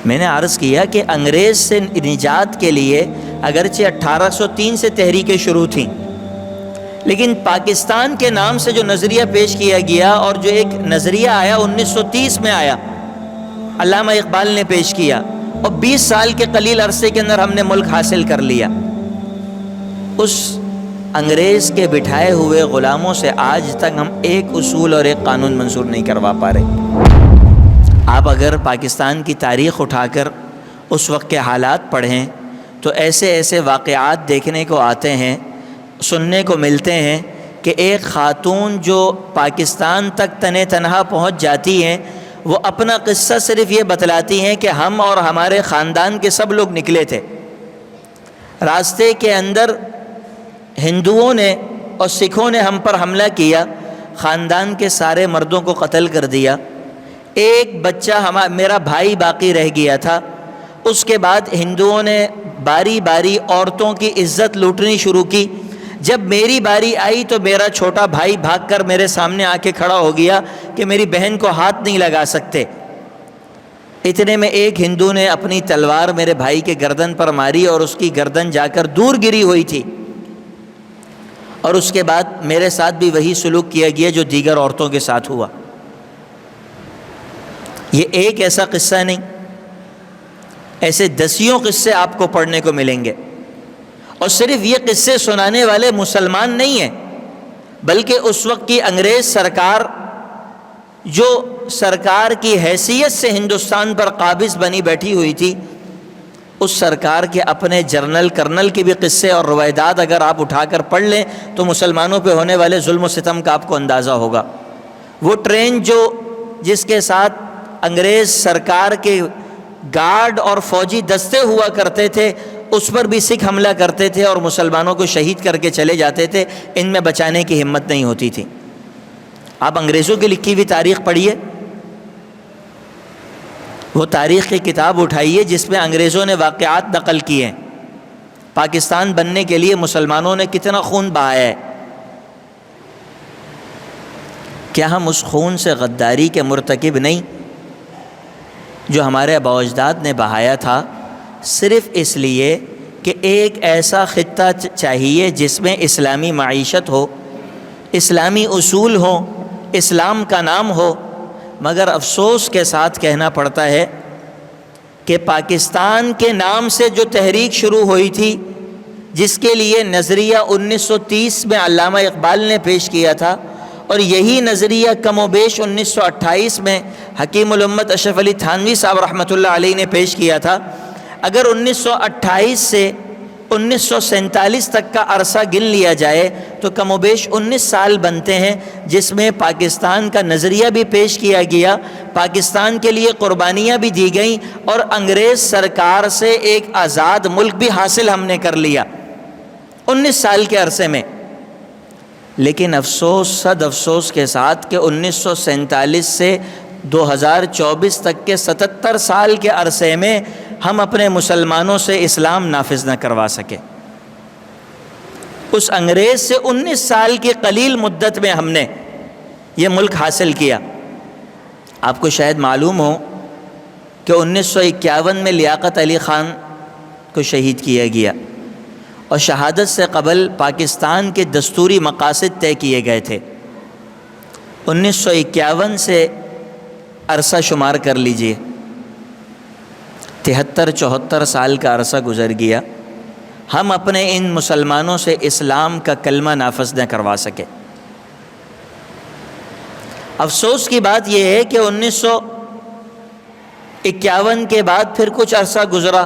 میں نے عرض کیا کہ انگریز سے نجات کے لیے اگرچہ 1803 سے تحریکیں شروع تھیں، لیکن پاکستان کے نام سے جو نظریہ پیش کیا گیا اور جو ایک نظریہ آیا 1930 میں آیا، علامہ اقبال نے پیش کیا، اور 20 سال کے قلیل عرصے کے اندر ہم نے ملک حاصل کر لیا۔ اس انگریز کے بٹھائے ہوئے غلاموں سے آج تک ہم ایک اصول اور ایک قانون منظور نہیں کروا پا رہے۔ آپ اگر پاکستان کی تاریخ اٹھا کر اس وقت کے حالات پڑھیں تو ایسے ایسے واقعات دیکھنے کو آتے ہیں، سننے کو ملتے ہیں کہ ایک خاتون جو پاکستان تک تنِ تنہا پہنچ جاتی ہیں، وہ اپنا قصہ صرف یہ بتلاتی ہیں کہ ہم اور ہمارے خاندان کے سب لوگ نکلے تھے، راستے کے اندر ہندوؤں نے اور سکھوں نے ہم پر حملہ کیا، خاندان کے سارے مردوں کو قتل کر دیا، ایک بچہ میرا بھائی باقی رہ گیا تھا۔ اس کے بعد ہندوؤں نے باری باری عورتوں کی عزت لوٹنی شروع کی۔ جب میری باری آئی تو میرا چھوٹا بھائی بھاگ کر میرے سامنے آ کے کھڑا ہو گیا کہ میری بہن کو ہاتھ نہیں لگا سکتے۔ اتنے میں ایک ہندو نے اپنی تلوار میرے بھائی کے گردن پر ماری اور اس کی گردن جا کر دور گری ہوئی تھی، اور اس کے بعد میرے ساتھ بھی وہی سلوک کیا گیا جو دیگر عورتوں کے ساتھ ہوا۔ یہ ایک ایسا قصہ نہیں، ایسے دسیوں قصے آپ کو پڑھنے کو ملیں گے، اور صرف یہ قصے سنانے والے مسلمان نہیں ہیں، بلکہ اس وقت کی انگریز سرکار جو سرکار کی حیثیت سے ہندوستان پر قابض بنی بیٹھی ہوئی تھی، اس سرکار کے اپنے جنرل کرنل کے بھی قصے اور روایات اگر آپ اٹھا کر پڑھ لیں تو مسلمانوں پہ ہونے والے ظلم و ستم کا آپ کو اندازہ ہوگا۔ وہ ٹرین جس کے ساتھ انگریز سرکار کے گارڈ اور فوجی دستے ہوا کرتے تھے، اس پر بھی سکھ حملہ کرتے تھے اور مسلمانوں کو شہید کر کے چلے جاتے تھے، ان میں بچانے کی ہمت نہیں ہوتی تھی۔ آپ انگریزوں کی لکھی ہوئی تاریخ پڑھیے، وہ تاریخ کی کتاب اٹھائیے جس میں انگریزوں نے واقعات نقل کیے ہیں، پاکستان بننے کے لیے مسلمانوں نے کتنا خون بہایا ہے۔ کیا ہم اس خون سے غداری کے مرتکب نہیں جو ہمارے آباء و اجداد نے بہایا تھا، صرف اس لیے کہ ایک ایسا خطہ چاہیے جس میں اسلامی معیشت ہو، اسلامی اصول ہوں، اسلام کا نام ہو؟ مگر افسوس کے ساتھ کہنا پڑتا ہے کہ پاکستان کے نام سے جو تحریک شروع ہوئی تھی، جس کے لیے نظریہ 1930 میں علامہ اقبال نے پیش کیا تھا، اور یہی نظریہ کم و بیش 1928 میں حکیم الامت اشرف علی تھانوی صاحب رحمۃ اللہ علیہ نے پیش کیا تھا، اگر 1928 سے 1947 تک کا عرصہ گن لیا جائے تو کم و بیش 19 سال بنتے ہیں، جس میں پاکستان کا نظریہ بھی پیش کیا گیا، پاکستان کے لیے قربانیاں بھی دی گئیں، اور انگریز سرکار سے ایک آزاد ملک بھی حاصل ہم نے کر لیا 19 سال کے عرصے میں۔ لیکن افسوس، صد افسوس کے ساتھ کہ 1947 سے 2024 تک کے 77 سال کے عرصے میں ہم اپنے مسلمانوں سے اسلام نافذ نہ کروا سکے۔ اس انگریز سے 19 سال کی قلیل مدت میں ہم نے یہ ملک حاصل کیا۔ آپ کو شاید معلوم ہو کہ 1951 میں لیاقت علی خان کو شہید کیا گیا، اور شہادت سے قبل پاکستان کے دستوری مقاصد طے کیے گئے تھے۔ 1951 سے عرصہ شمار کر لیجئے، 73-74 سال کا عرصہ گزر گیا، ہم اپنے ان مسلمانوں سے اسلام کا کلمہ نافذ نہ کروا سکے۔ افسوس کی بات یہ ہے کہ 1951 کے بعد پھر کچھ عرصہ گزرا،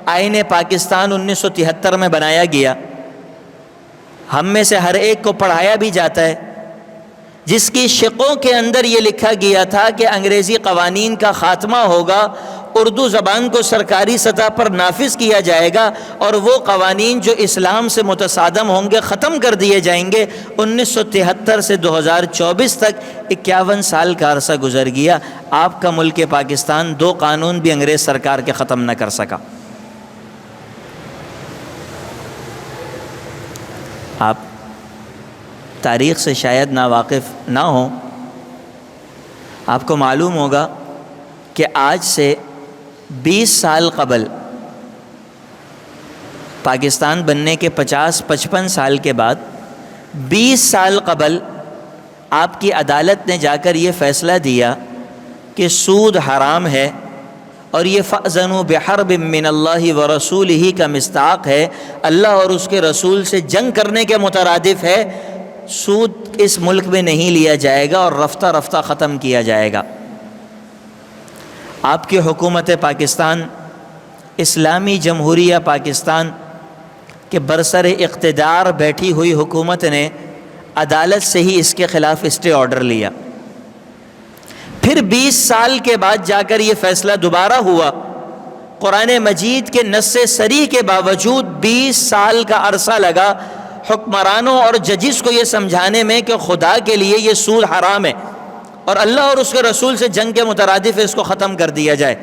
آئین پاکستان 1973 میں بنایا گیا، ہم میں سے ہر ایک کو پڑھایا بھی جاتا ہے، جس کی شقوں کے اندر یہ لکھا گیا تھا کہ انگریزی قوانین کا خاتمہ ہوگا، اردو زبان کو سرکاری سطح پر نافذ کیا جائے گا، اور وہ قوانین جو اسلام سے متصادم ہوں گے ختم کر دیے جائیں گے۔ 1973 سے 2024 تک 51 سال کا عرصہ گزر گیا، آپ کا ملک پاکستان 2 قانون بھی انگریز سرکار کے ختم نہ کر سکا۔ آپ تاریخ سے شاید ناواقف نہ ہوں، آپ کو معلوم ہوگا کہ آج سے 20 سال قبل، پاکستان بننے کے 50-55 سال کے بعد 20 سال قبل آپ کی عدالت نے جا کر یہ فیصلہ دیا کہ سود حرام ہے، اور یہ فَأْذَنُوا بِحَرْبٍ مِّنَ اللَّهِ وَرَسُولِهِ کا مصداق ہے، اللہ اور اس کے رسول سے جنگ کرنے کے مترادف ہے، سود اس ملک میں نہیں لیا جائے گا اور رفتہ رفتہ ختم کیا جائے گا۔ آپ کی حکومت پاکستان، اسلامی جمہوریہ پاکستان کے برسر اقتدار بیٹھی ہوئی حکومت نے عدالت سے ہی اس کے خلاف اسٹے آرڈر لیا۔ پھر 20 سال کے بعد جا کر یہ فیصلہ دوبارہ ہوا۔ قرآن مجید کے نص صریح کے باوجود 20 سال کا عرصہ لگا حکمرانوں اور ججز کو یہ سمجھانے میں کہ خدا کے لیے یہ سود حرام ہے اور اللہ اور اس کے رسول سے جنگ کے مترادف ہے، اس کو ختم کر دیا جائے۔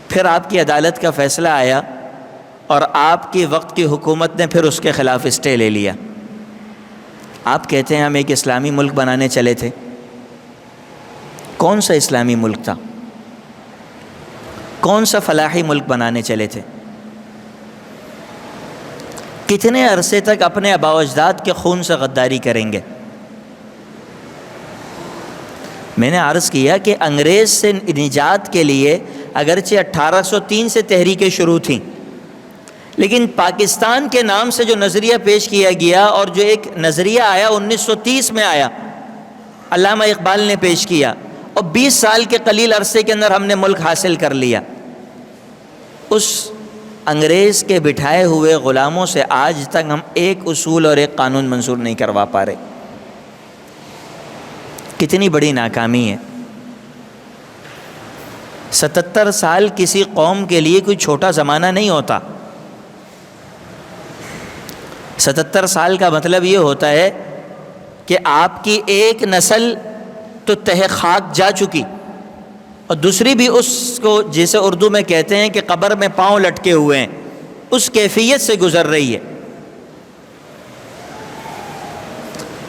پھر آپ کی عدالت کا فیصلہ آیا اور آپ کی وقت کی حکومت نے پھر اس کے خلاف اسٹے لے لیا۔ آپ کہتے ہیں ہم ایک اسلامی ملک بنانے چلے تھے۔ کون سا اسلامی ملک تھا؟ کون سا فلاحی ملک بنانے چلے تھے؟ کتنے عرصے تک اپنے آباء و اجداد کے خون سے غداری کریں گے؟ میں نے عرض کیا کہ انگریز سے نجات کے لیے اگرچہ 1803 سے تحریکیں شروع تھیں، لیکن پاکستان کے نام سے جو نظریہ پیش کیا گیا اور جو ایک نظریہ آیا 1930 میں آیا، علامہ اقبال نے پیش کیا، اور 20 سال کے قلیل عرصے کے اندر ہم نے ملک حاصل کر لیا۔ اس انگریز کے بٹھائے ہوئے غلاموں سے آج تک ہم ایک اصول اور ایک قانون منظور نہیں کروا پا رہے۔ کتنی بڑی ناکامی ہے۔ 77 سال کسی قوم کے لیے کوئی چھوٹا زمانہ نہیں ہوتا۔ 77 سال کا مطلب یہ ہوتا ہے کہ آپ کی ایک نسل تو تہ خاک جا چکی اور دوسری بھی اس کو، جسے اردو میں کہتے ہیں کہ قبر میں پاؤں لٹکے ہوئے ہیں، اس کیفیت سے گزر رہی ہے۔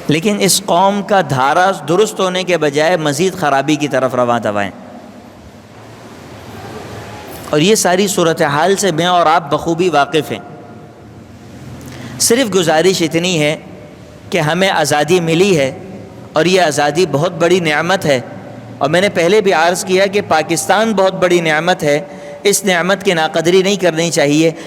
لیکن اس قوم کا دھارا درست ہونے کے بجائے مزید خرابی کی طرف رواں دوائیں، اور یہ ساری صورتحال سے میں اور آپ بخوبی واقف ہیں۔ صرف گزارش اتنی ہے کہ ہمیں آزادی ملی ہے اور یہ آزادی بہت بڑی نعمت ہے، اور میں نے پہلے بھی عرض کیا کہ پاکستان بہت بڑی نعمت ہے، اس نعمت کی ناقدری نہیں کرنی چاہیے۔